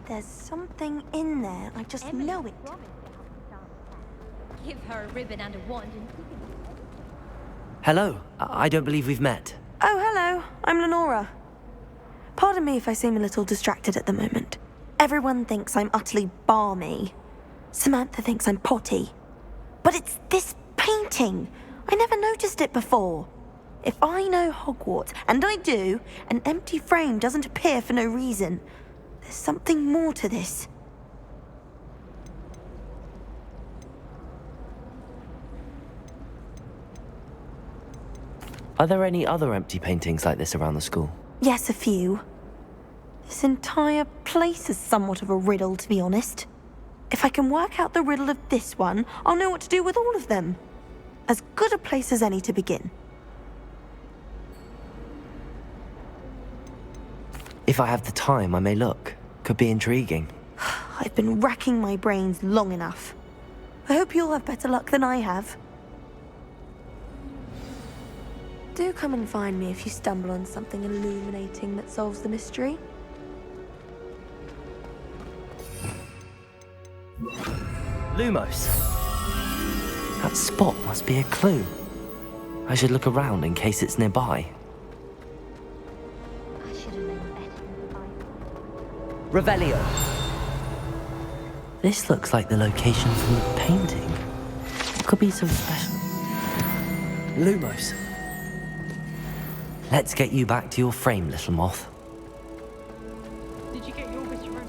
There's something in there, I just know it. Give her a ribbon and a wand and... Hello, I don't believe we've met. Oh, hello, I'm Lenora. Pardon me if I seem a little distracted at the moment. Everyone thinks I'm utterly balmy. Samantha thinks I'm potty. But it's this painting. I never noticed it before. If I know Hogwarts, and I do, an empty frame doesn't appear for no reason. There's something more to this. Are there any other empty paintings like this around the school? Yes, a few. This entire place is somewhat of a riddle, to be honest. If I can work out the riddle of this one, I'll know what to do with all of them. As good a place as any to begin. If I have the time, I may look. Could be intriguing. I've been racking my brains long enough. I hope you'll have better luck than I have. Do come and find me if you stumble on something illuminating that solves the mystery. Lumos! That spot must be a clue. I should look around in case it's nearby. I should have known better. Revelio! This looks like the location from the painting. What could be so special? Lumos! Let's get you back to your frame, little moth. Did you get your wish from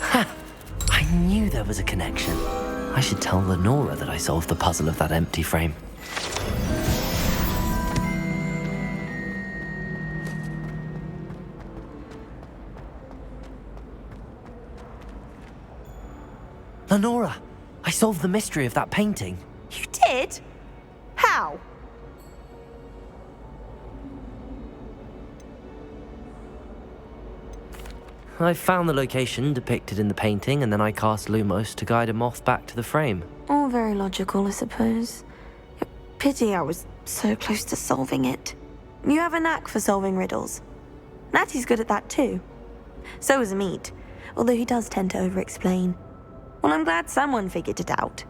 Ha! I knew there was a connection. I should tell Lenora that I solved the puzzle of that empty frame. Lenora! I solved the mystery of that painting. You did? How? I found the location depicted in the painting, and then I cast Lumos to guide a moth back to the frame. All very logical, I suppose. Pity I was so close to solving it. You have a knack for solving riddles. Natty's good at that too. So is Amit, although he does tend to over-explain. Well, I'm glad someone figured it out.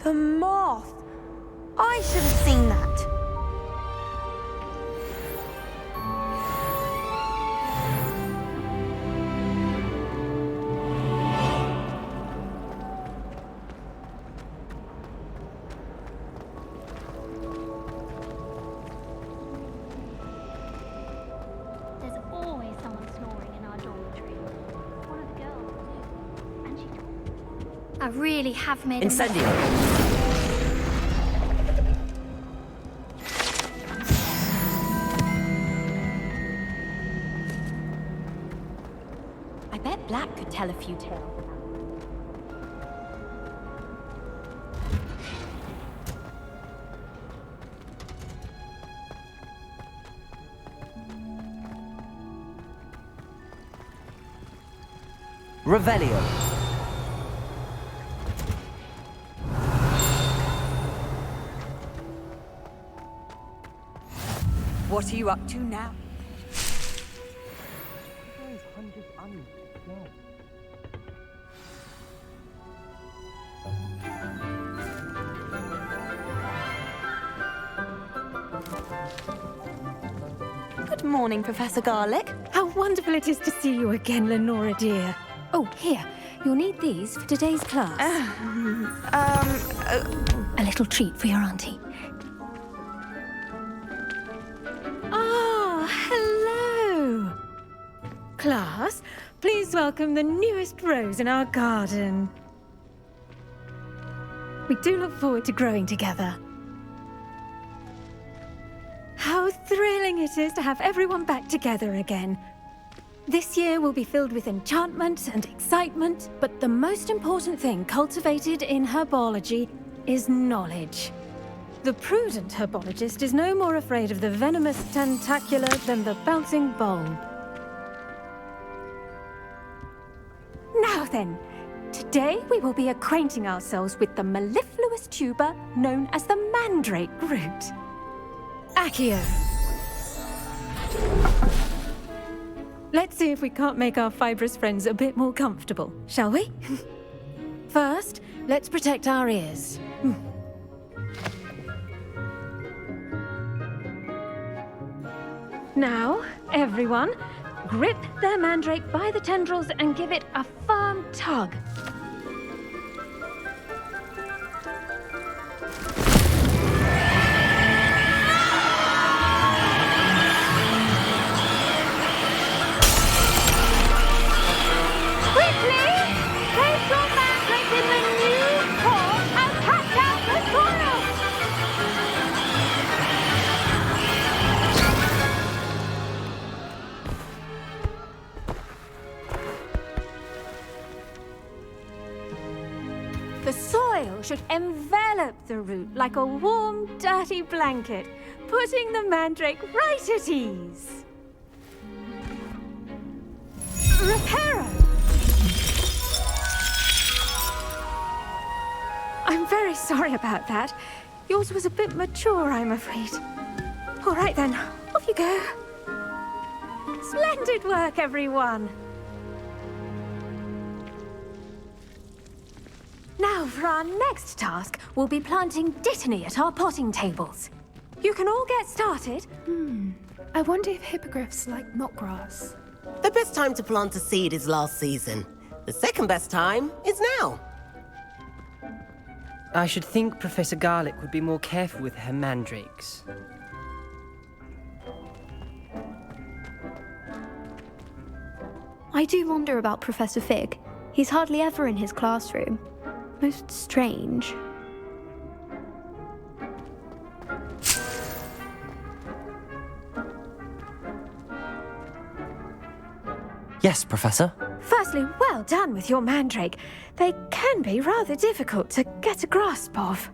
The moth! I should have seen that. There's always someone snoring in our dormitory. One of the girls, and she... I really have made Incendio! I bet Black could tell a few tales. Revelio! What are you up to now? Good morning, Professor Garlick. How wonderful it is to see you again, Lenora dear. Oh, here. You'll need these for today's class. A little treat for your auntie. Ah, hello. Class, please welcome the newest rose in our garden. We do look forward to growing together. How thrilling it is to have everyone back together again. This year will be filled with enchantment and excitement, but the most important thing cultivated in herbology is knowledge. The prudent herbologist is no more afraid of the venomous tentacula than the bouncing bulb. Now then, today we will be acquainting ourselves with the mellifluous tuber known as the mandrake root. Accio. Let's see if we can't make our fibrous friends a bit more comfortable, shall we? First, let's protect our ears. Now, everyone, grip their mandrake by the tendrils and give it a firm tug. The soil should envelop the root like a warm, dirty blanket, putting the mandrake right at ease. Reparo! I'm very sorry about that. Yours was a bit mature, I'm afraid. All right then, off you go. Splendid work, everyone! Now, for our next task, we'll be planting dittany at our potting tables. You can all get started. I wonder if hippogriffs like knotgrass. The best time to plant a seed is last season. The second best time is now. I should think Professor Garlick would be more careful with her mandrakes. I do wonder about Professor Fig. He's hardly ever in his classroom. Most strange. Yes, Professor. Firstly, well done with your mandrake. They can be rather difficult to get a grasp of.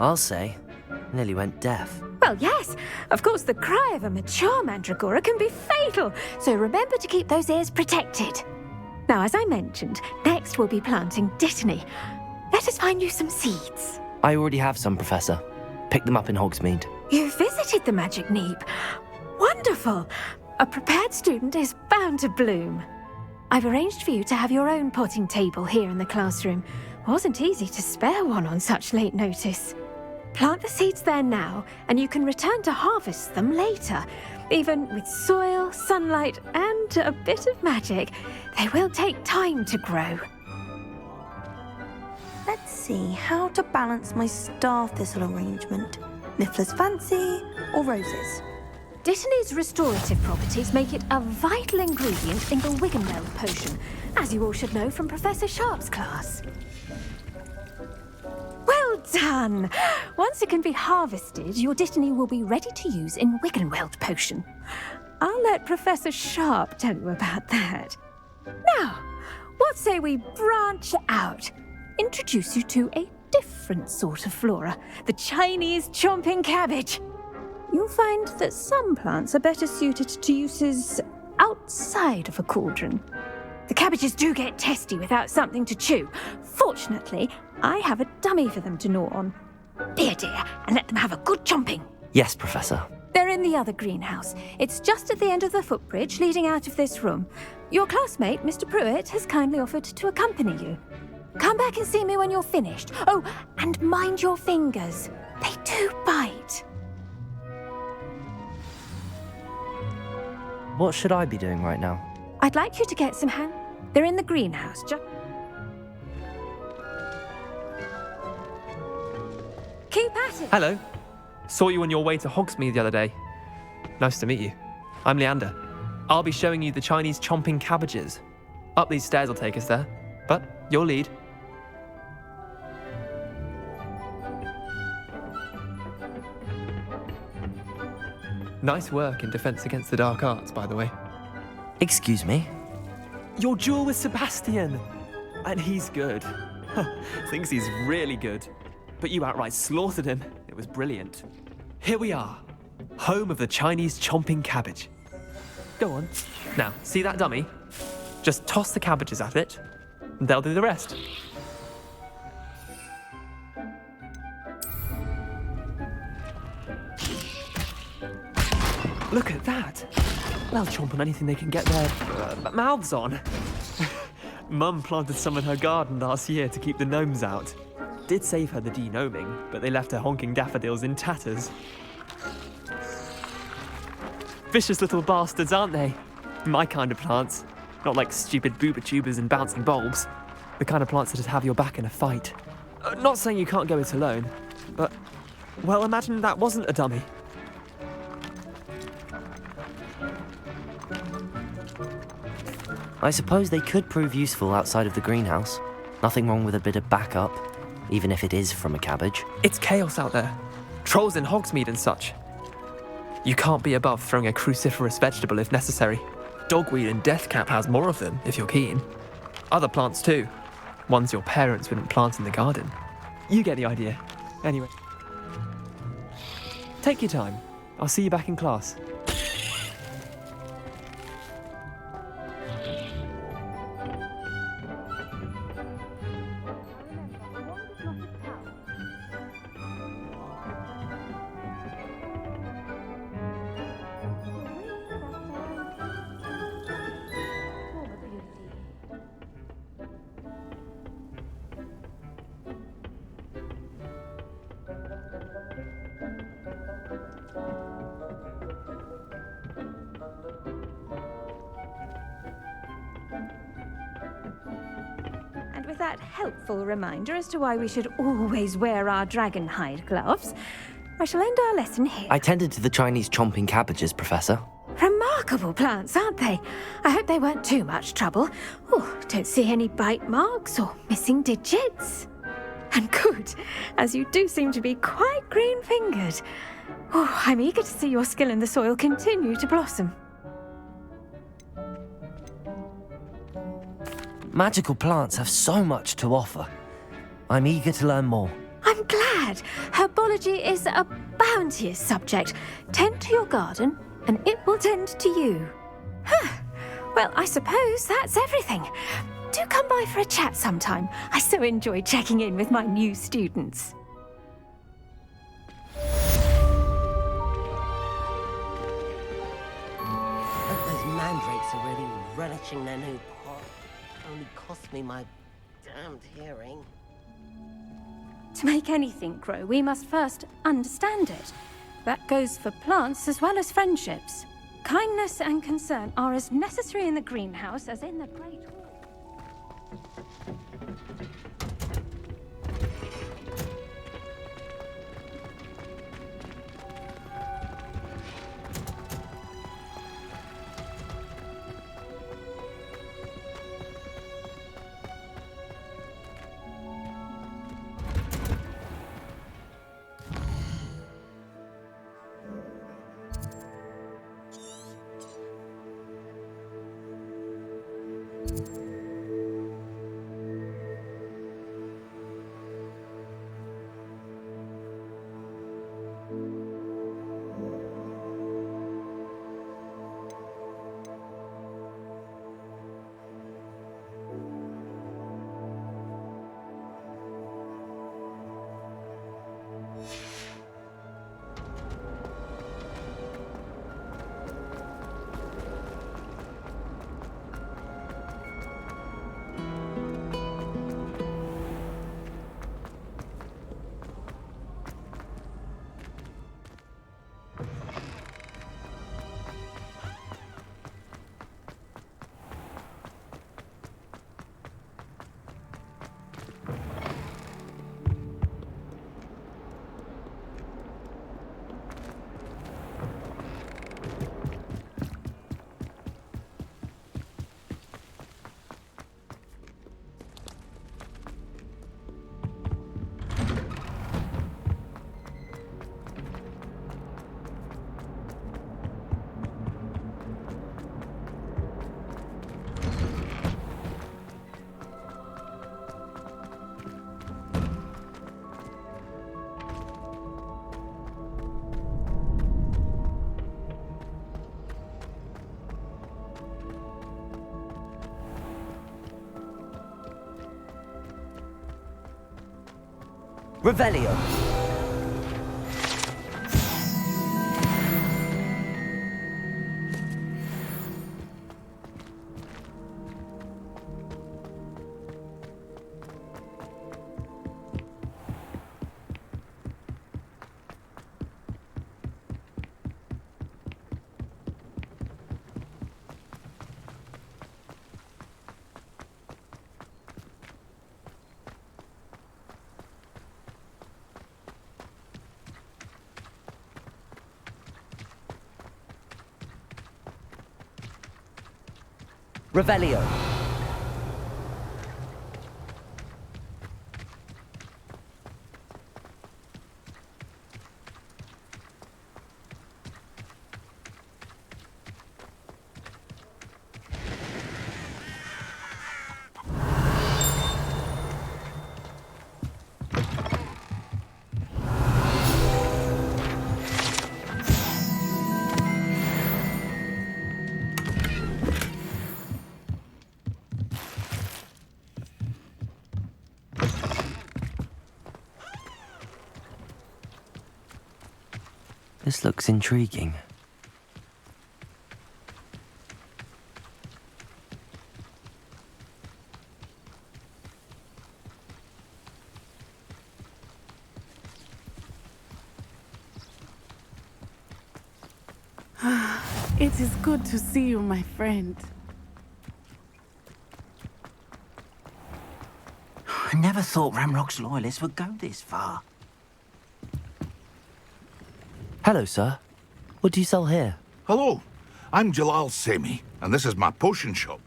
I'll say. Nearly went deaf. Well, yes. Of course, the cry of a mature mandragora can be fatal, so remember to keep those ears protected. Now, as I mentioned, next we'll be planting dittany. Let us find you some seeds. I already have some, Professor. Picked them up in Hogsmeade. You visited the Magic Neep. Wonderful. A prepared student is bound to bloom. I've arranged for you to have your own potting table here in the classroom. Wasn't easy to spare one on such late notice. Plant the seeds there now, and you can return to harvest them later. Even with soil, sunlight, and a bit of magic, they will take time to grow. Let's see how to balance my star thistle arrangement. Niffler's fancy or roses? Dittany's restorative properties make it a vital ingredient in the Wiggenweld potion, as you all should know from Professor Sharp's class. Well done! Once it can be harvested, your dittany will be ready to use in Wiggenweld potion. I'll let Professor Sharp tell you about that. Now, what say we branch out? Introduce you to a different sort of flora, the Chinese chomping cabbage. You'll find that some plants are better suited to uses outside of a cauldron. The cabbages do get testy without something to chew. Fortunately, I have a dummy for them to gnaw on. Be a dear and let them have a good chomping. Yes, Professor. They're in in the other greenhouse. It's just at the end of the footbridge leading out of this room. Your classmate, Mr. Pruitt, has kindly offered to accompany you. Come back and see me when you're finished. Oh, and mind your fingers. They do bite. What should I be doing right now? I'd like you to get some hand. They're in the greenhouse. Keep at it. Hello. Saw you on your way to Hogsmeade the other day. Nice to meet you. I'm Leander. I'll be showing you the Chinese chomping cabbages. Up these stairs will take us there, but you'll lead. Nice work in Defense Against the Dark Arts, by the way. Excuse me? Your duel with Sebastian! And he's good. Thinks he's really good. But you outright slaughtered him. It was brilliant. Here we are. Home of the Chinese chomping cabbage. Go on. Now, see that dummy? Just toss the cabbages at it, and they'll do the rest. Look at that. They'll chomp on anything they can get their mouths on. Mum planted some in her garden last year to keep the gnomes out. Did save her the de-gnoming, but they left her honking daffodils in tatters. Vicious little bastards, aren't they? My kind of plants. Not like stupid booba tubers and bouncing bulbs. The kind of plants that'd have your back in a fight. Not saying you can't go it alone, but, well, imagine that wasn't a dummy. I suppose they could prove useful outside of the greenhouse. Nothing wrong with a bit of backup, even if it is from a cabbage. It's chaos out there. Trolls in Hogsmeade and such. You can't be above throwing a cruciferous vegetable if necessary. Dogweed and deathcap has more of them, if you're keen. Other plants too. Ones your parents wouldn't plant in the garden. You get the idea. Anyway. Take your time. I'll see you back in class. And with that helpful reminder as to why we should always wear our dragon hide gloves, I shall end our lesson here. I tended to the Chinese chomping cabbages, Professor. Remarkable plants, aren't they? I hope they weren't too much trouble. Oh, don't see any bite marks or missing digits. And good, as you do seem to be quite green-fingered. Oh, I'm eager to see your skill in the soil continue to blossom. Magical plants have so much to offer. I'm eager to learn more. I'm glad. Herbology is a bounteous subject. Tend to your garden, and it will tend to you. Well, I suppose that's everything. Do come by for a chat sometime. I so enjoy checking in with my new students. Those mandrakes are really relishing their new pot. Only cost me my damned hearing. To make anything grow, we must first understand it. That goes for plants as well as friendships. Kindness and concern are as necessary in the greenhouse as in the Great Hall. Revelio. Revelio. This looks intriguing. It is good to see you, my friend. I never thought Ramrock's loyalists would go this far. Hello, sir. What do you sell here? Hello, I'm Jalal Semi, and this is my potion shop.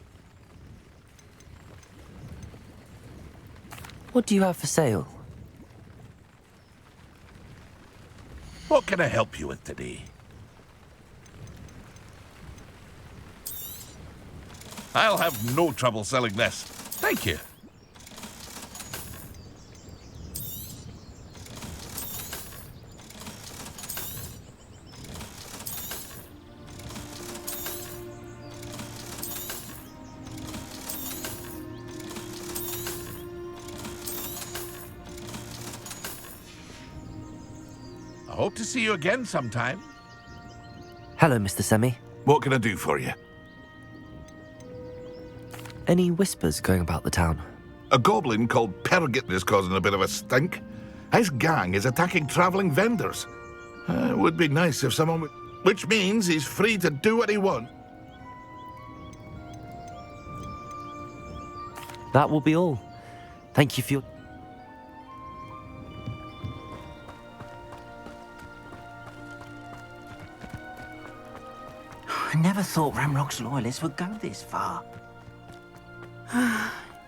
What do you have for sale? What can I help you with today? I'll have no trouble selling this. Thank you. I hope to see you again sometime. Hello, Mr. Semi. What can I do for you? Any whispers going about the town? A goblin called Pergit is causing a bit of a stink. His gang is attacking traveling vendors. It would be nice if someone would... Which means he's free to do what he wants. That will be all. Thank you for your... I never thought Ramrock's loyalists would go this far.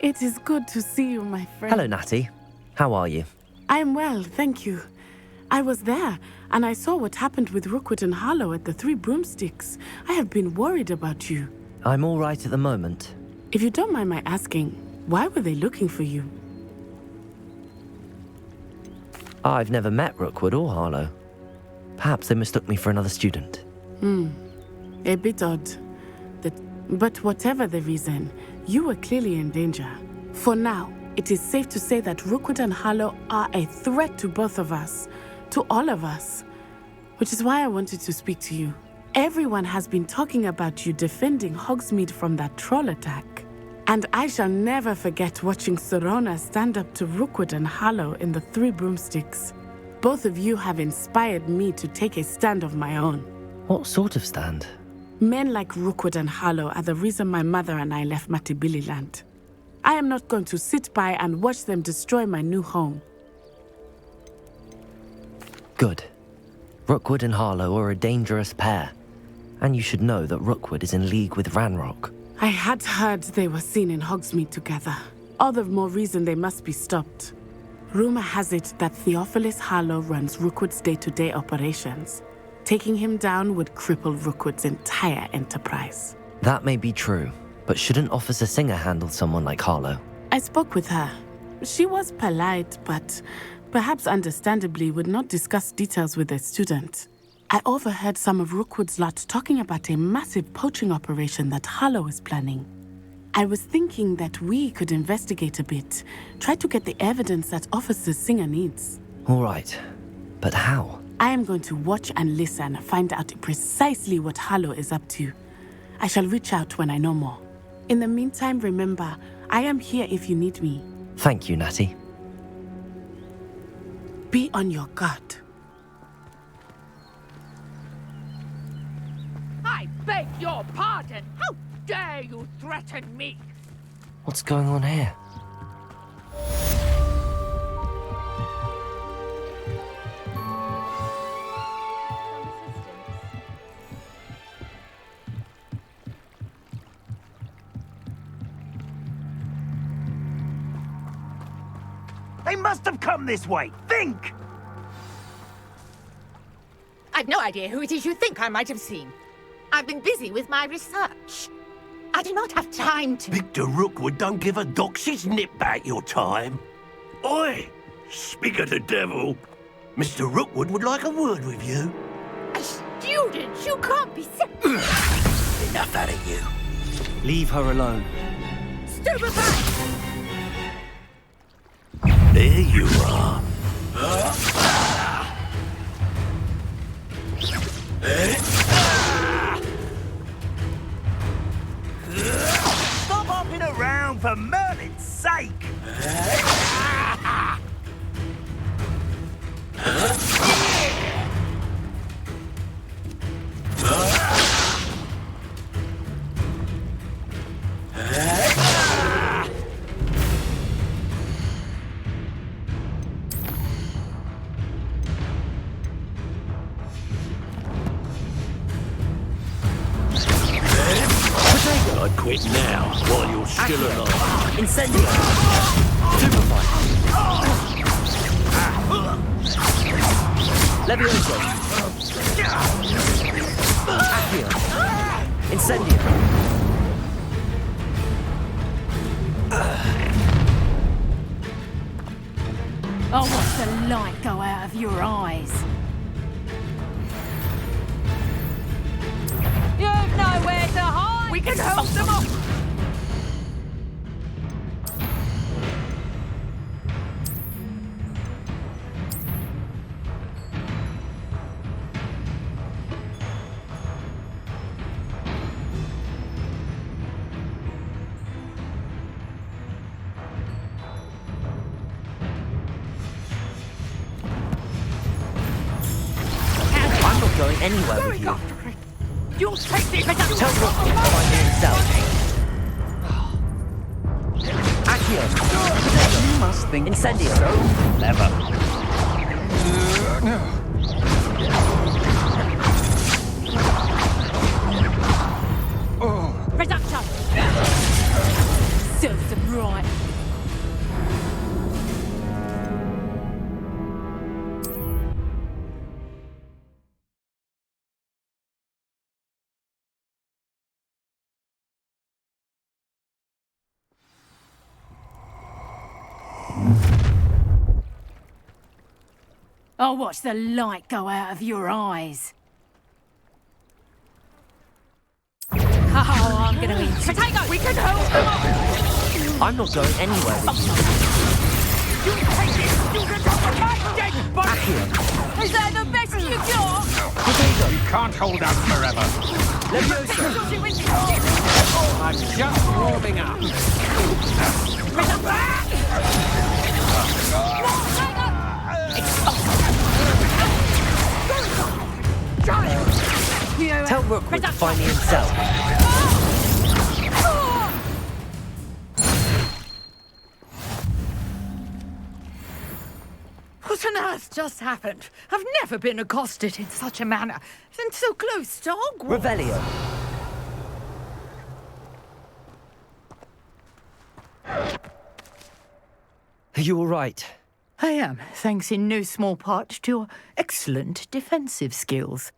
It is good to see you, my friend. Hello, Natty. How are you? I am well, thank you. I was there, and I saw what happened with Rookwood and Harlow at the Three Broomsticks. I have been worried about you. I'm all right at the moment. If you don't mind my asking, why were they looking for you? I've never met Rookwood or Harlow. Perhaps they mistook me for another student. A bit odd. But whatever the reason, you were clearly in danger. For now, it is safe to say that Rookwood and Harlow are a threat to both of us, to all of us. Which is why I wanted to speak to you. Everyone has been talking about you defending Hogsmeade from that troll attack. And I shall never forget watching Sorona stand up to Rookwood and Harlow in the Three Broomsticks. Both of you have inspired me to take a stand of my own. What sort of stand? Men like Rookwood and Harlow are the reason my mother and I left Matibili land. I am not going to sit by and watch them destroy my new home. Good. Rookwood and Harlow are a dangerous pair. And you should know that Rookwood is in league with Ranrock. I had heard they were seen in Hogsmeade together. All the more reason they must be stopped. Rumor has it that Theophilus Harlow runs Rookwood's day-to-day operations. Taking him down would cripple Rookwood's entire enterprise. That may be true, but shouldn't Officer Singer handle someone like Harlow? I spoke with her. She was polite, but perhaps understandably would not discuss details with a student. I overheard some of Rookwood's lot talking about a massive poaching operation that Harlow is planning. I was thinking that we could investigate a bit, try to get the evidence that Officer Singer needs. All right. But how? I am going to watch and listen, find out precisely what Harlow is up to. I shall reach out when I know more. In the meantime, remember, I am here if you need me. Thank you, Natty. Be on your guard. I beg your pardon. How dare you threaten me? What's going on here? They must have come this way. Think! I've no idea who it is you think I might have seen. I've been busy with my research. I do not have time to... Victor Rookwood don't give a doxy's nip back your time. Oi! Speak of the devil. Mr. Rookwood would like a word with you. A student? You can't be sick. Enough out of you. Leave her alone. Stupefy! There you are. Stop hopping around, for Merlin's sake! I'd quit now, while you're still alive. Incendio! Superfly! Levioso! Accio! Incendio! Oh, watch the light go out of your eyes. You've nowhere to hide! We can hold them off! I'm not going anywhere with you. You'll take me for that! Tell Rookwood to find me himself. Accio! You must think Incendio! so clever. Reduction! Serves them right. Oh, watch the light go out of your eyes. Oh, I'm gonna eat you. Potato! We can hold them off! I'm not going anywhere with you. You take this student off of my dead body! Accio! Is that the best you got? Potato! You can't hold out forever. Levioso! I'm just warming up. Tell Rookwood to find me himself. What on earth just happened? I've never been accosted in such a manner, and so close to Hogwarts. Revelio! Are you all right? I am, thanks in no small part to your excellent defensive skills.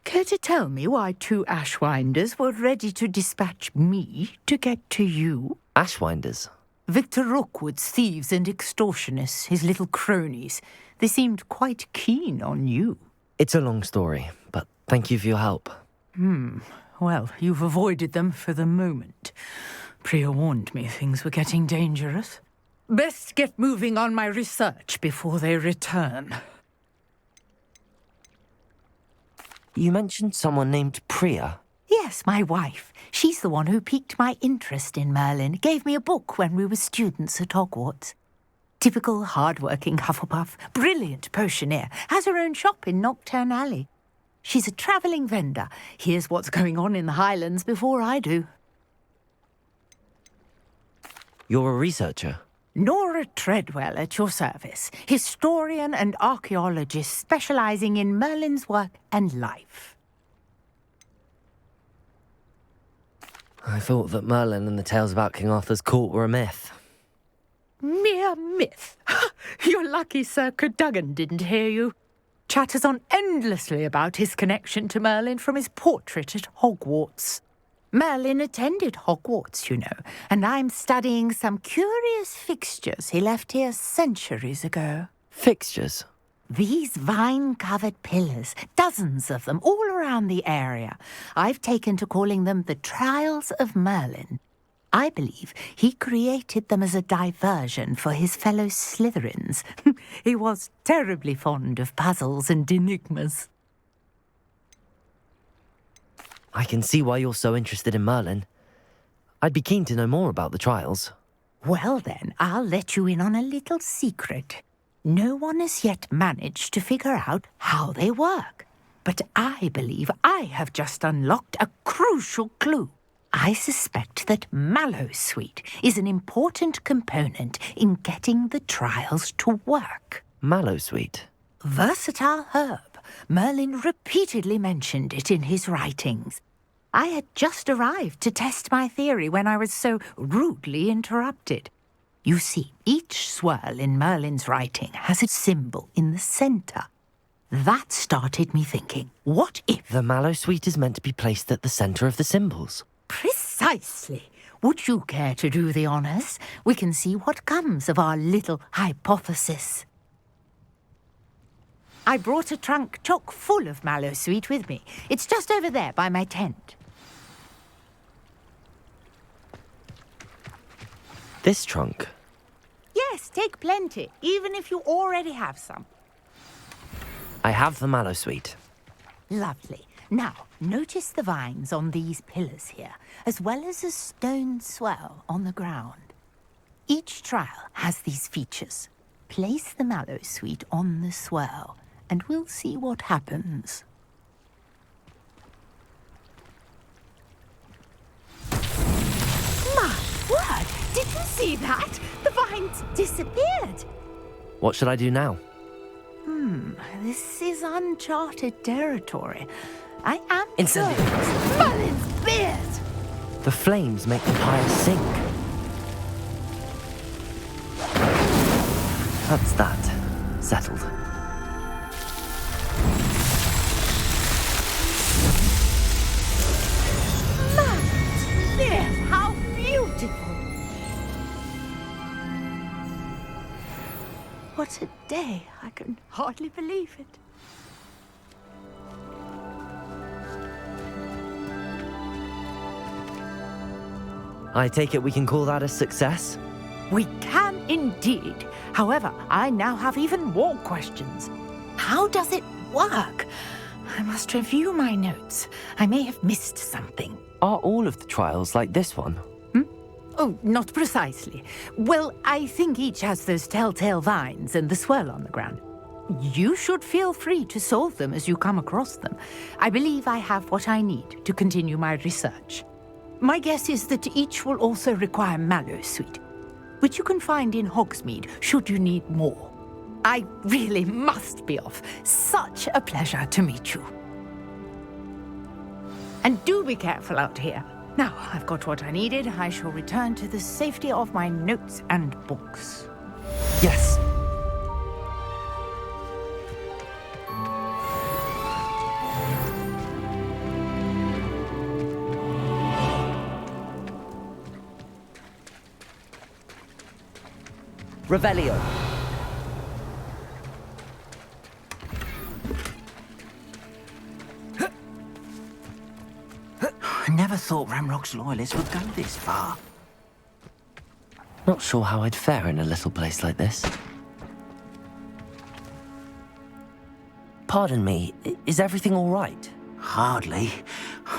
Care to tell me why two Ashwinders were ready to dispatch me to get to you? Ashwinders? Victor Rookwood's thieves and extortionists, his little cronies. They seemed quite keen on you. It's a long story, but thank you for your help. Well, you've avoided them for the moment. Priya warned me things were getting dangerous. Best get moving on my research before they return. You mentioned someone named Priya. Yes, my wife. She's the one who piqued my interest in Merlin. Gave me a book when we were students at Hogwarts. Typical hard-working Hufflepuff, brilliant potioneer, has her own shop in Nocturne Alley. She's a travelling vendor. Hears what's going on in the Highlands before I do. You're a researcher? Nora Treadwell at your service, historian and archaeologist specialising in Merlin's work and life. I thought that Merlin and the tales about King Arthur's court were a myth. Mere myth. You're lucky Sir Cadogan didn't hear you. Chatters on endlessly about his connection to Merlin from his portrait at Hogwarts. Merlin attended Hogwarts, you know, and I'm studying some curious fixtures he left here centuries ago. Fixtures? These vine-covered pillars, dozens of them, all around the area. I've taken to calling them the Trials of Merlin. I believe he created them as a diversion for his fellow Slytherins. He was terribly fond of puzzles and enigmas. I can see why you're so interested in Merlin. I'd be keen to know more about the trials. Well then, I'll let you in on a little secret. No one has yet managed to figure out how they work. But I believe I have just unlocked a crucial clue. I suspect that Mallowsweet is an important component in getting the trials to work. Mallowsweet? Versatile herb. Merlin repeatedly mentioned it in his writings. I had just arrived to test my theory when I was so rudely interrupted. You see, each swirl in Merlin's writing has a symbol in the centre. That started me thinking, what if... The Mallowsweet is meant to be placed at the centre of the symbols. Precisely. Would you care to do the honours? We can see what comes of our little hypothesis. I brought a trunk chock full of Mallowsweet with me. It's just over there by my tent. This trunk? Yes, take plenty, even if you already have some. I have the Mallowsweet. Lovely. Now, notice the vines on these pillars here, as well as a stone swell on the ground. Each trial has these features. Place the Mallowsweet on the swell, and we'll see what happens. My word! Did you see that? The vines disappeared! What should I do now? This is uncharted territory. I am Incendio! sure. Merlin's beard! The flames make the pyre sink. That's that. Settled. Merlin's beard! How beautiful! What a day. I can hardly believe it. I take it we can call that a success? We can indeed. However, I now have even more questions. How does it work? I must review my notes. I may have missed something. Are all of the trials like this one? Oh, not precisely. Well, I think each has those telltale vines and the swirl on the ground. You should feel free to solve them as you come across them. I believe I have what I need to continue my research. My guess is that each will also require Mallowsweet, which you can find in Hogsmeade should you need more. I really must be off. Such a pleasure to meet you. And do be careful out here. Now, I've got what I needed. I shall return to the safety of my notes and books. Yes! Revelio. I never thought Ramrock's loyalists would go this far. Not sure how I'd fare in a little place like this. Pardon me, is everything all right? Hardly.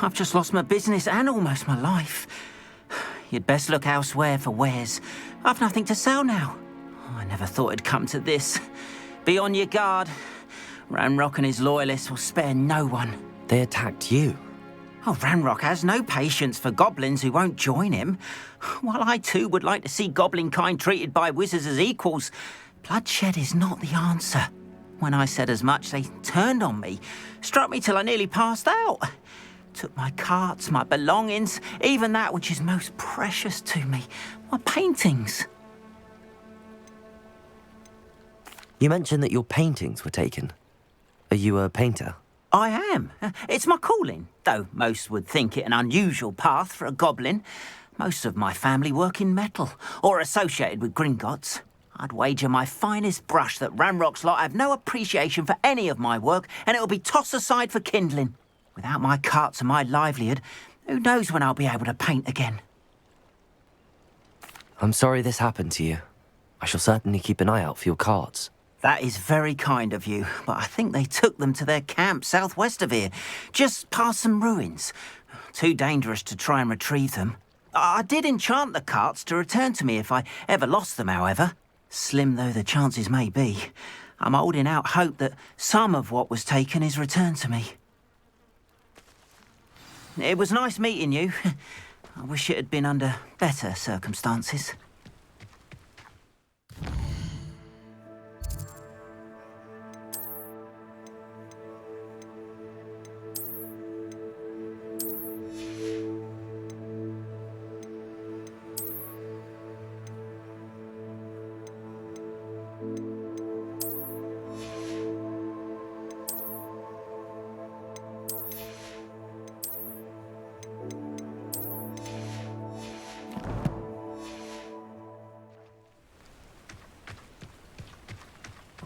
I've just lost my business and almost my life. You'd best look elsewhere for wares. I've nothing to sell now. I never thought it'd come to this. Be on your guard. Ranrock and his loyalists will spare no one. They attacked you? Oh, Ranrock has no patience for goblins who won't join him. While I too would like to see goblin kind treated by wizards as equals, bloodshed is not the answer. When I said as much, they turned on me, struck me till I nearly passed out. Took my carts, my belongings, even that which is most precious to me, my paintings. You mentioned that your paintings were taken. Are you a painter? I am. It's my calling, though most would think it an unusual path for a goblin. Most of my family work in metal, or associated with Gringotts. I'd wager my finest brush that Ranrock's lot have no appreciation for any of my work, and it'll be tossed aside for kindling. Without my carts and my livelihood, who knows when I'll be able to paint again. I'm sorry this happened to you. I shall certainly keep an eye out for your carts. That is very kind of you, but I think they took them to their camp southwest of here, just past some ruins. Too dangerous to try and retrieve them. I did enchant the carts to return to me if I ever lost them, however. Slim though the chances may be, I'm holding out hope that some of what was taken is returned to me. It was nice meeting you. I wish it had been under better circumstances.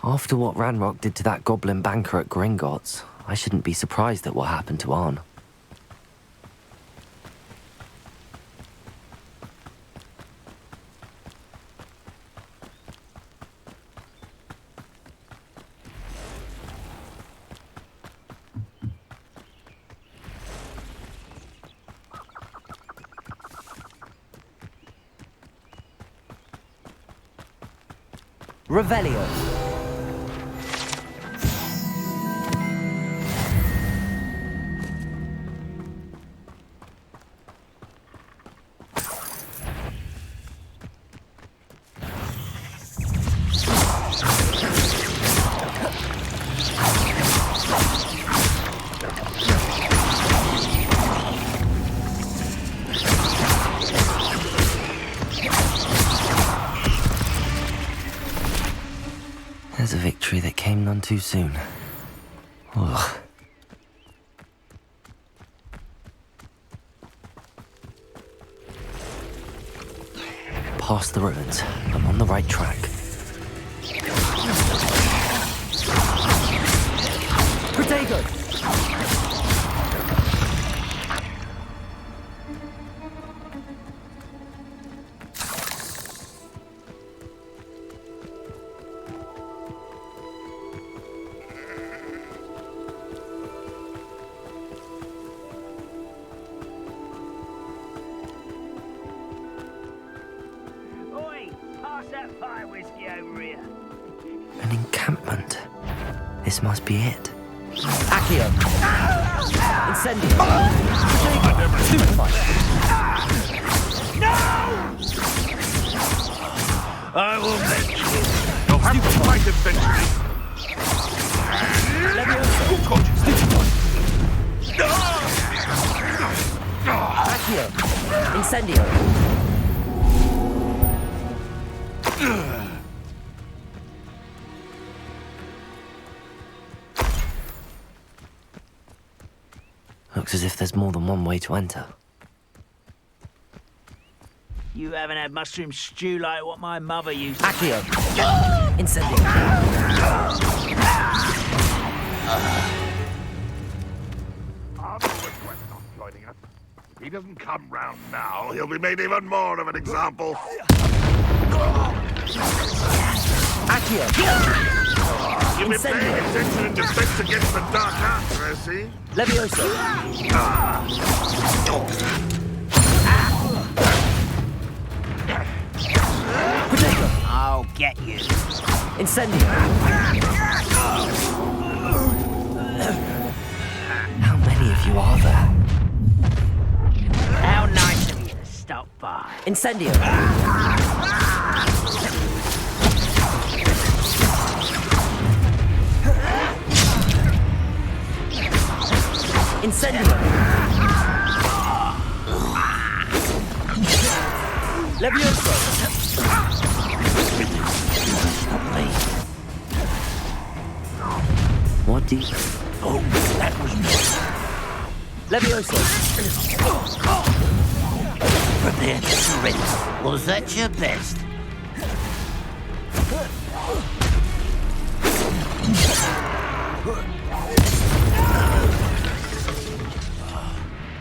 After what Ranrock did to that goblin banker at Gringotts, I shouldn't be surprised at what happened to Arn. Revelio. There's a victory that came none too soon. Ugh. Past the ruins. I'm on the right track. Protego! An encampment. This must be it. Accio. Incendio. Superfight. I will make you. You'll have to fight eventually. Accio. Incendio. Looks as if there's more than one way to enter. You haven't had mushroom stew like what my mother used to. Accio. Incendio. Arthur regrets not joining us. If he doesn't come round now, he'll be made even more of an example. Accio. You've been paying Incendio. attention in defense against the dark arts, I see. Levioso. Protego. I'll get you. Incendio. How many of you are there? How nice of you to stop by. Incendio. Incendio. Levioso. What do you... Oh, that was me. Levioso. Prepare to surrender. Was that your best?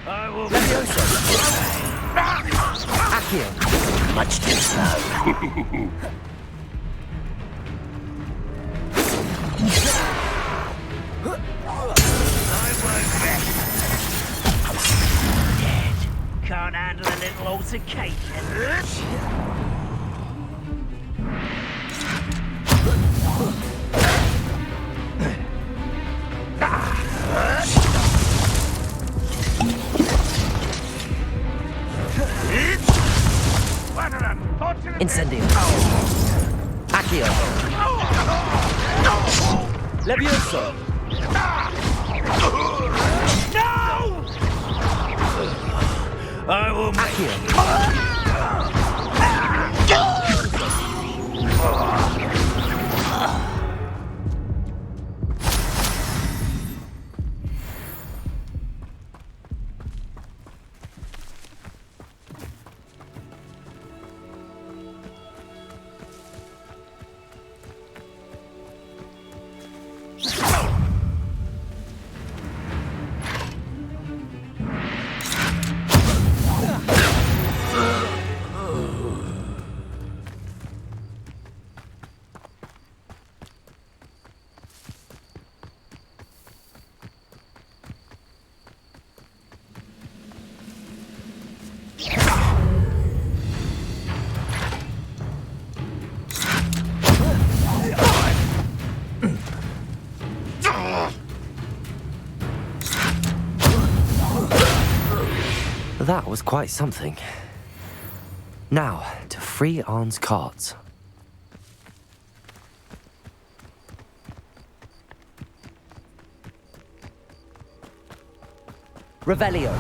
I will... Levioso. Accio. Much too slow. Can't handle a little altercation. Incendio. Accio. Levioso. I will make That was quite something. Now, to free Arn's carts. Revelio.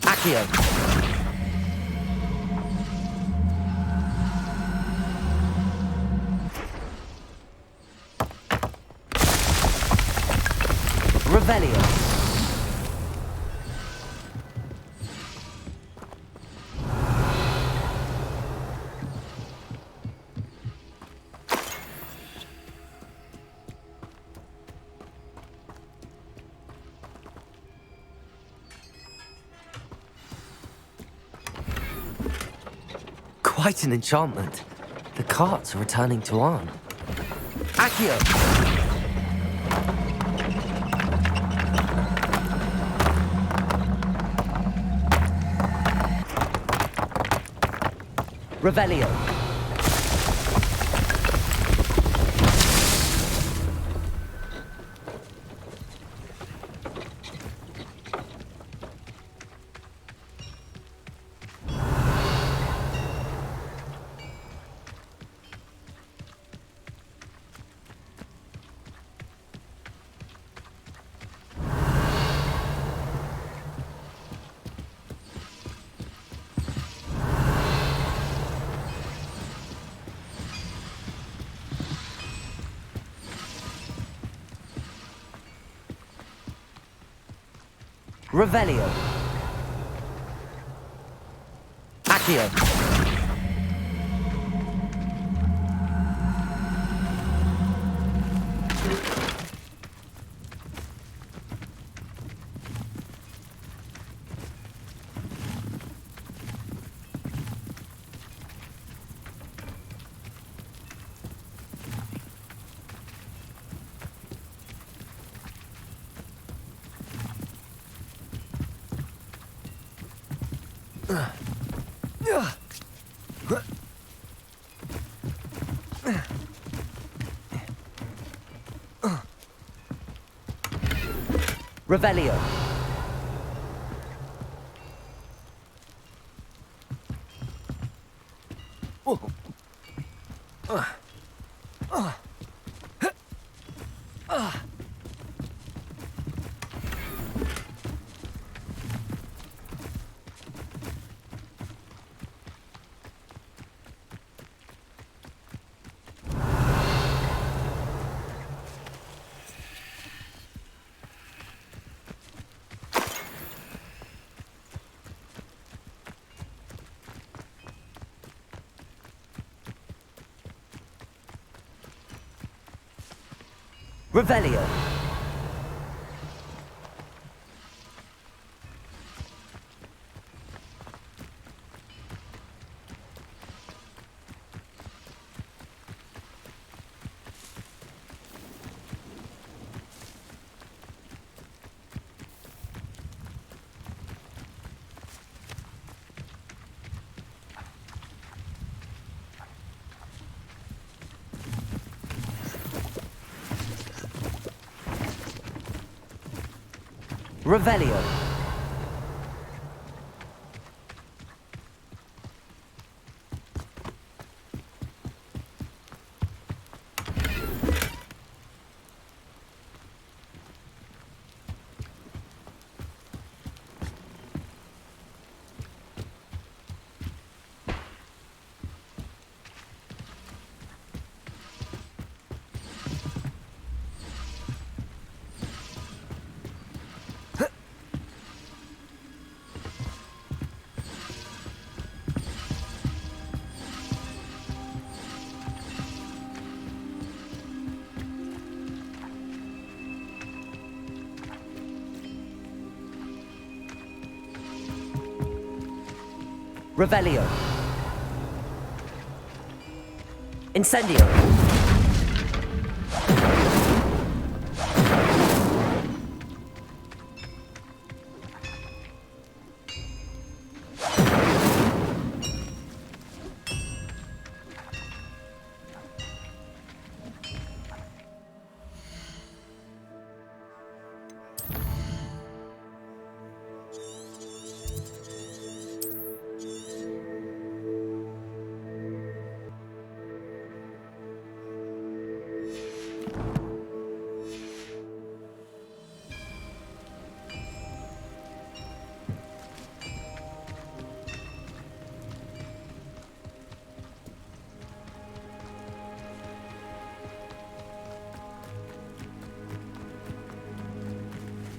Accio. Revelio. Quite an enchantment. The carts are returning to Arn. Accio. Revelio. Revelio. Accio. Revelio. Revelio. Revelio. Revelio. Incendio.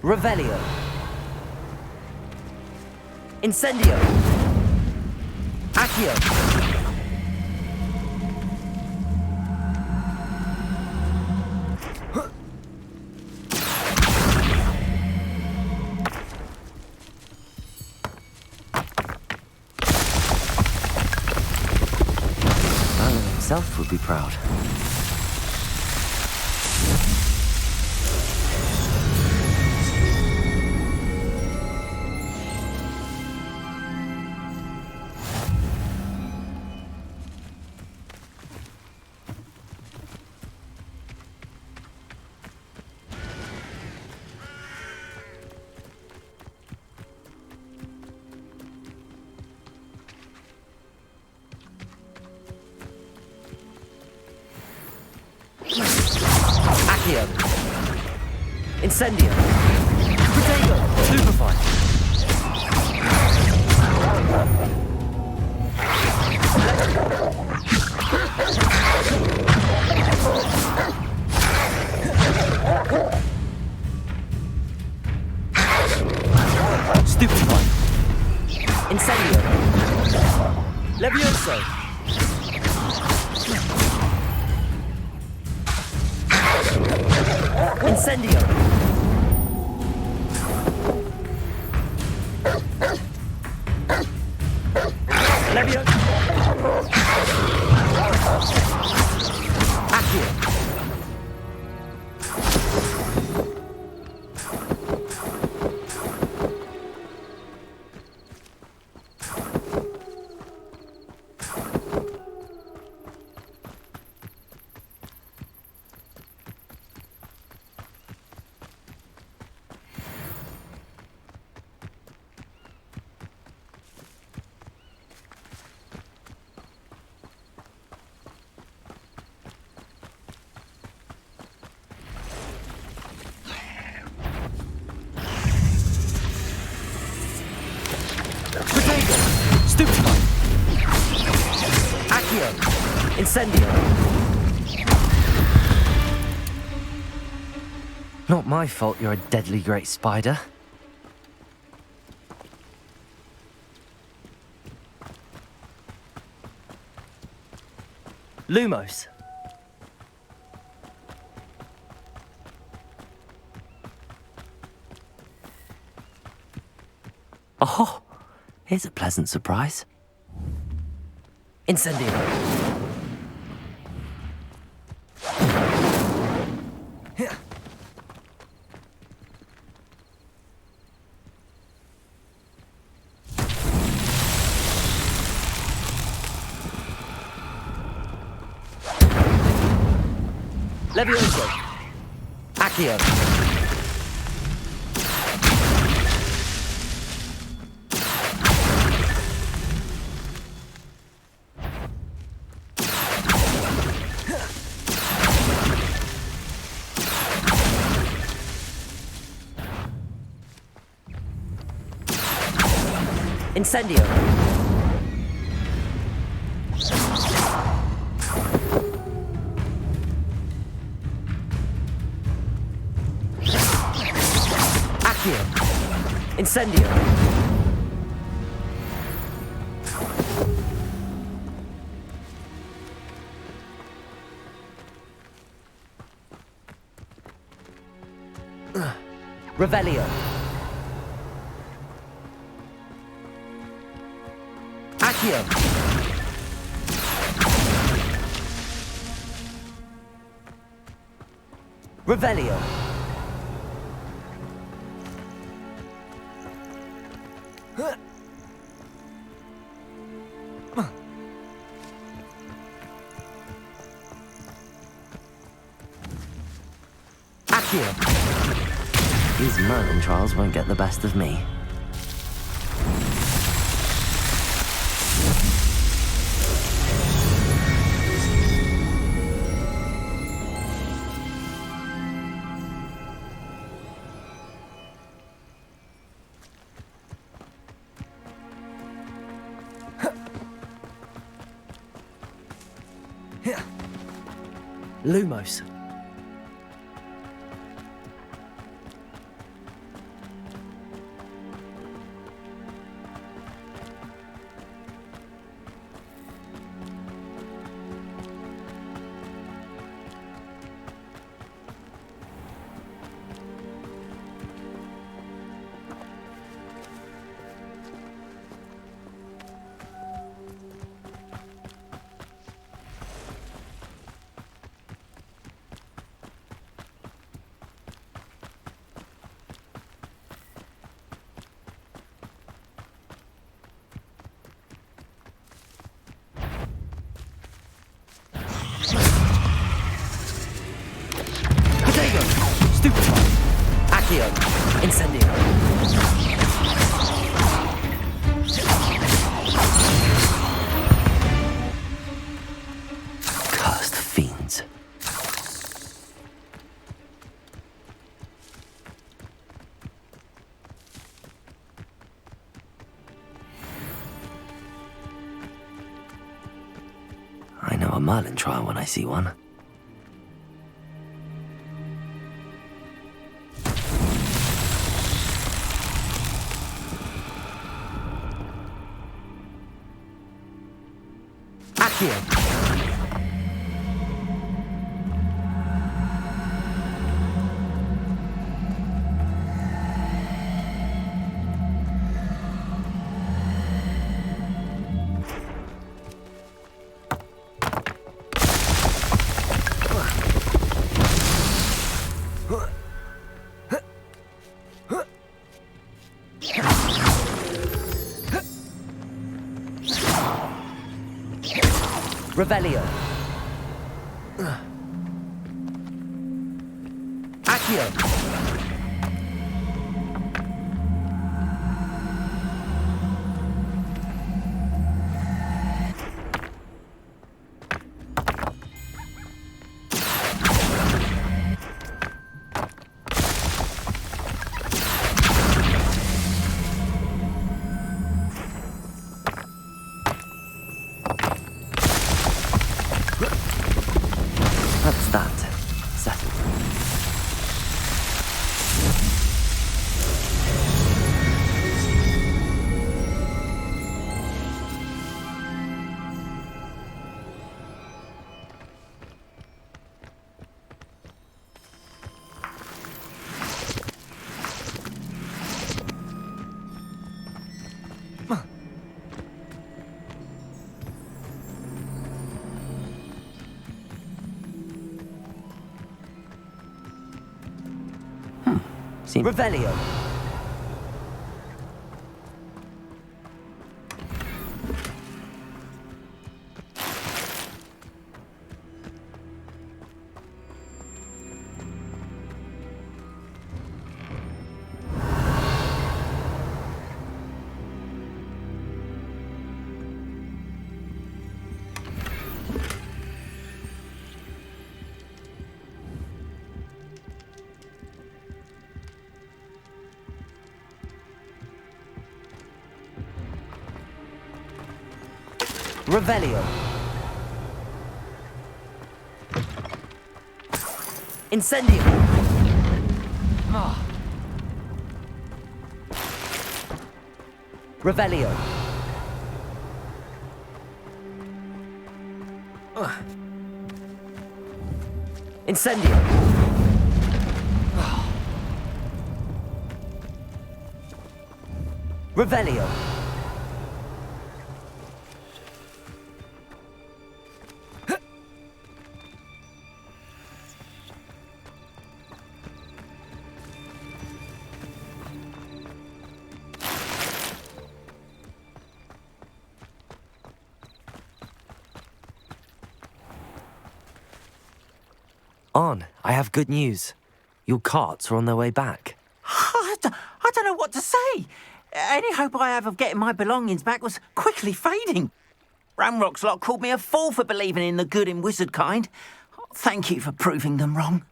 Revelio. Incendio. Accio. Merlin himself would be proud. Accio. Incendio. Potato. Stupefy. Stupefy. Incendio. Incendio! Levio! Accio! Stupefy! Accio! Incendio! Not my fault you're a deadly great spider. Lumos! Oh, here's a pleasant surprise. Incendio! Levioso! Accio! Incendio! Accio! Incendio! Revelio! Accio! Revelio! Accio! These Merlin trials won't get the best of me. Lumos. Stupefy! Accio! Incendio! Cursed fiends. I know a Merlin trial when I see one. Accio! Revelio. Accio. That's that. Settled. Revelio. Revelio. Incendio. Revelio. Incendio. Revelio. On, I have good news. Your carts are on their way back. I don't know what to say. Any hope I have of getting my belongings back was quickly fading. Ramrock's lot called me a fool for believing in the good in wizard kind. Thank you for proving them wrong.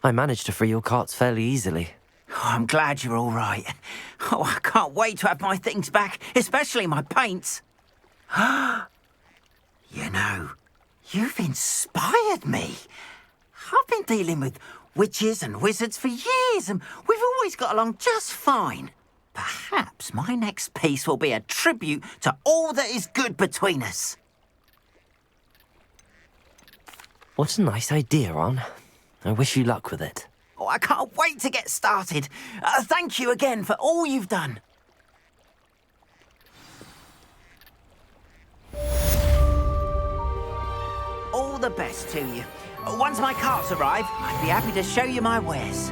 I managed to free your carts fairly easily. Oh, I'm glad you're all right. Oh, I can't wait to have my things back, especially my paints. You know, you've inspired me. I've been dealing with witches and wizards for years, and we've always got along just fine. Perhaps my next piece will be a tribute to all that is good between us. What a nice idea, On. I wish you luck with it. Oh, I can't wait to get started. Thank you again for all you've done. All the best to you. Once my carts arrive, I'd be happy to show you my wares.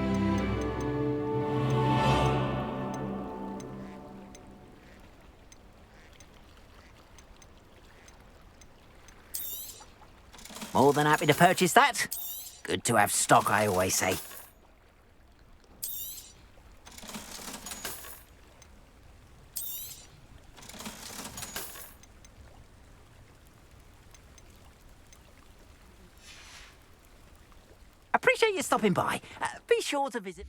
More than happy to purchase that. Good to have stock, I always say. Appreciate you stopping by. Be sure to visit...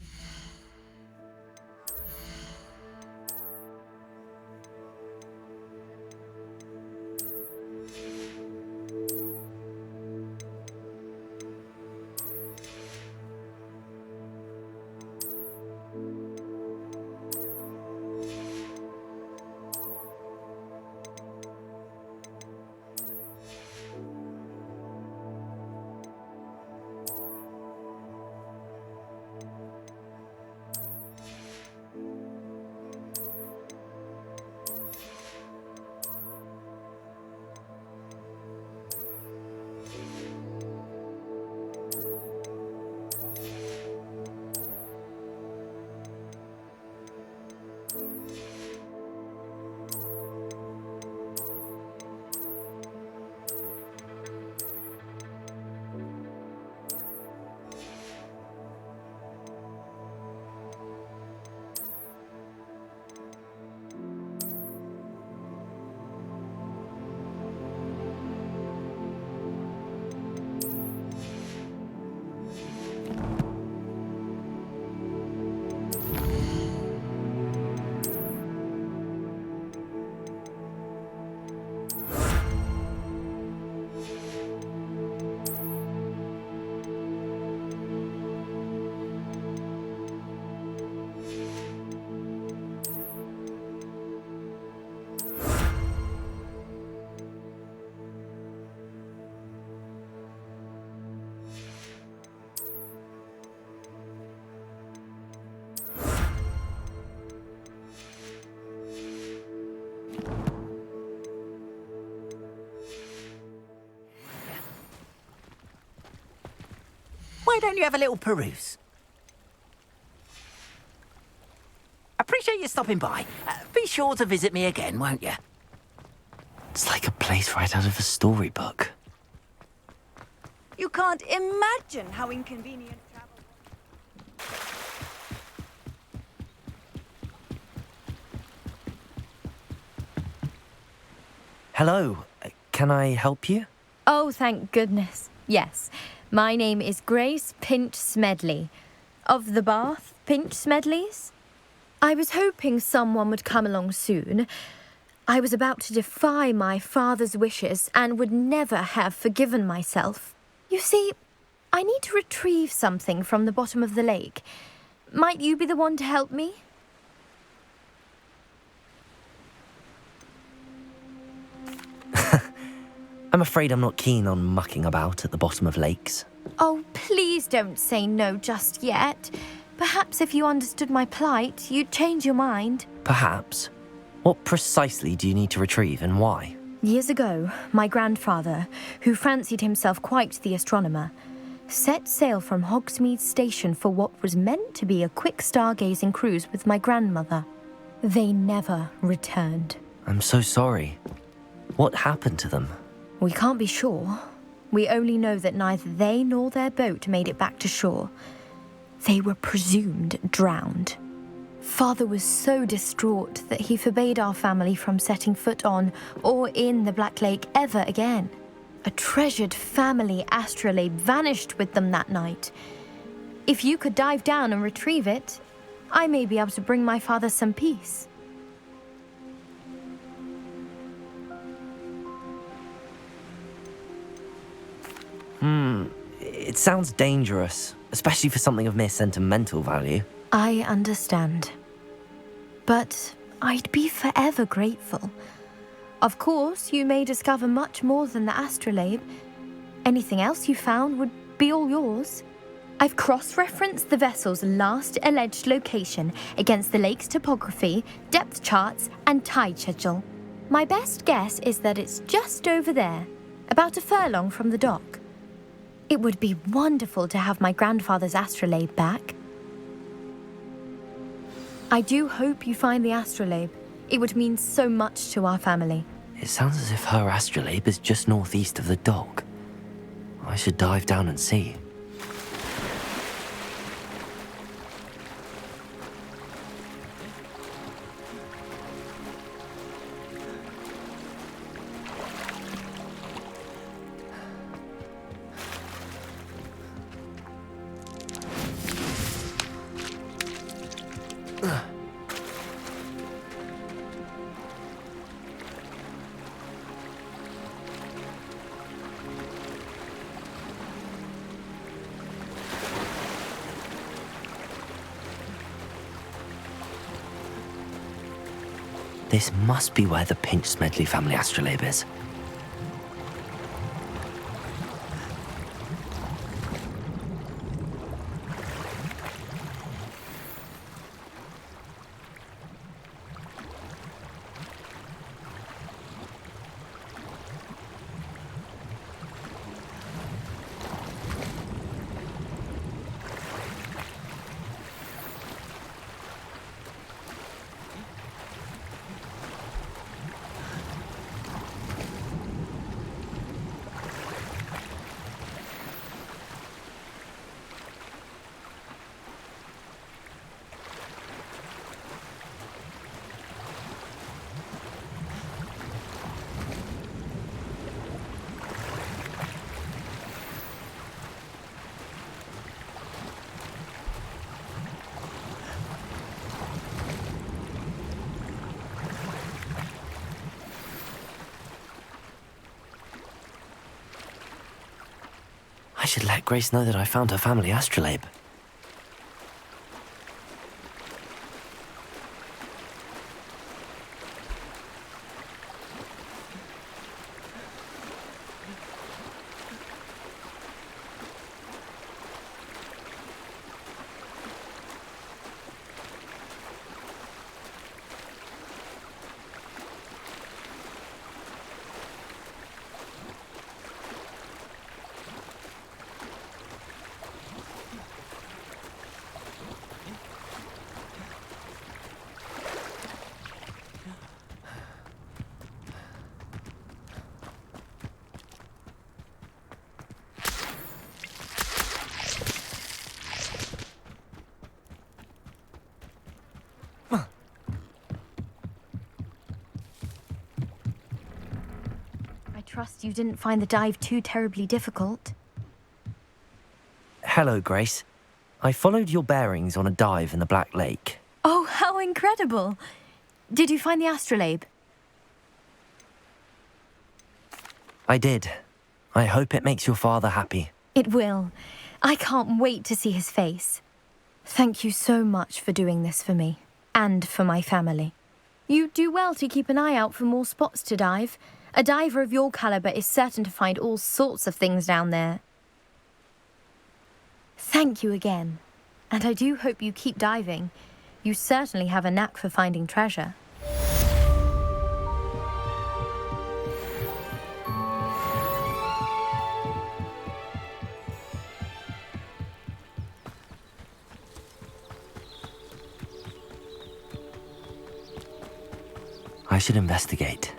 Why don't you have a little peruse? Appreciate you stopping by. Be sure to visit me again, won't you? It's like a place right out of a storybook. You can't imagine how inconvenient travel. Hello, can I help you? Oh, thank goodness. Yes. My name is Grace Pinch Smedley. Of the Bath Pinch Smedleys? I was hoping someone would come along soon. I was about to defy my father's wishes and would never have forgiven myself. You see, I need to retrieve something from the bottom of the lake. Might you be the one to help me? I'm afraid I'm not keen on mucking about at the bottom of lakes. Oh, please don't say no just yet. Perhaps if you understood my plight, you'd change your mind. Perhaps. What precisely do you need to retrieve and why? Years ago, my grandfather, who fancied himself quite the astronomer, set sail from Hogsmeade Station for what was meant to be a quick stargazing cruise with my grandmother. They never returned. I'm so sorry. What happened to them? We can't be sure. We only know that neither they nor their boat made it back to shore. They were presumed drowned. Father was so distraught that he forbade our family from setting foot on or in the Black Lake ever again. A treasured family astrolabe vanished with them that night. If you could dive down and retrieve it, I may be able to bring my father some peace. It sounds dangerous, especially for something of mere sentimental value. I understand. But I'd be forever grateful. Of course, you may discover much more than the astrolabe. Anything else you found would be all yours. I've cross-referenced the vessel's last alleged location against the lake's topography, depth charts, and tide schedule. My best guess is that it's just over there, about a furlong from the dock. It would be wonderful to have my grandfather's astrolabe back. I do hope you find the astrolabe. It would mean so much to our family. It sounds as if her astrolabe is just northeast of the dock. I should dive down and see. This must be where the Pinch Smedley family astrolabe is. I should let Grace know that I found her family astrolabe. trust you didn't find the dive too terribly difficult. Hello, Grace. I followed your bearings on a dive in the Black Lake. Oh, how incredible! Did you find the astrolabe? I did. I hope it makes your father happy. It will. I can't wait to see his face. Thank you so much for doing this for me, and for my family. You do well to keep an eye out for more spots to dive. A diver of your caliber is certain to find all sorts of things down there. Thank you again, and I do hope you keep diving. You certainly have a knack for finding treasure. I should investigate.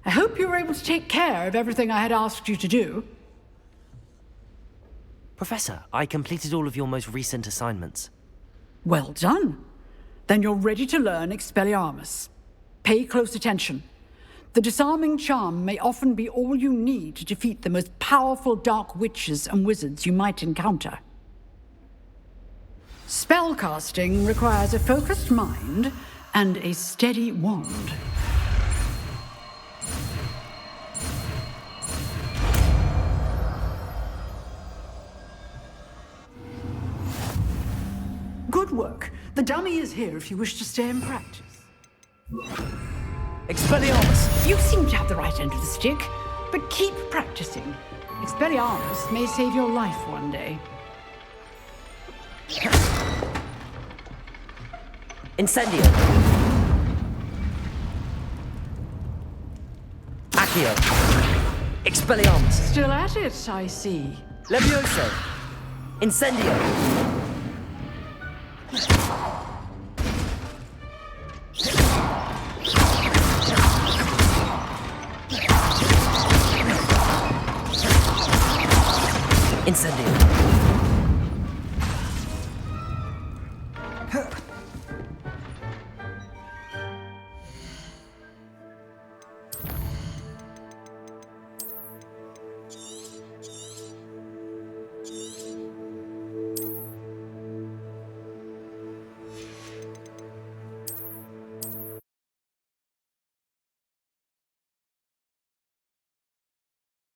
I hope you were able to take care of everything I had asked you to do. Professor, I completed all of your most recent assignments. Well done. Then you're ready to learn Expelliarmus. Pay close attention. The disarming charm may often be all you need to defeat the most powerful dark witches and wizards you might encounter. Spellcasting requires a focused mind and a steady wand. Good work. The dummy is here if you wish to stay and practice. Expelliarmus! You seem to have the right end of the stick, but keep practicing. Expelliarmus may save your life one day. Incendio! Accio! Expelliarmus! Still at it, I see. Levioso! Incendio! Incendio.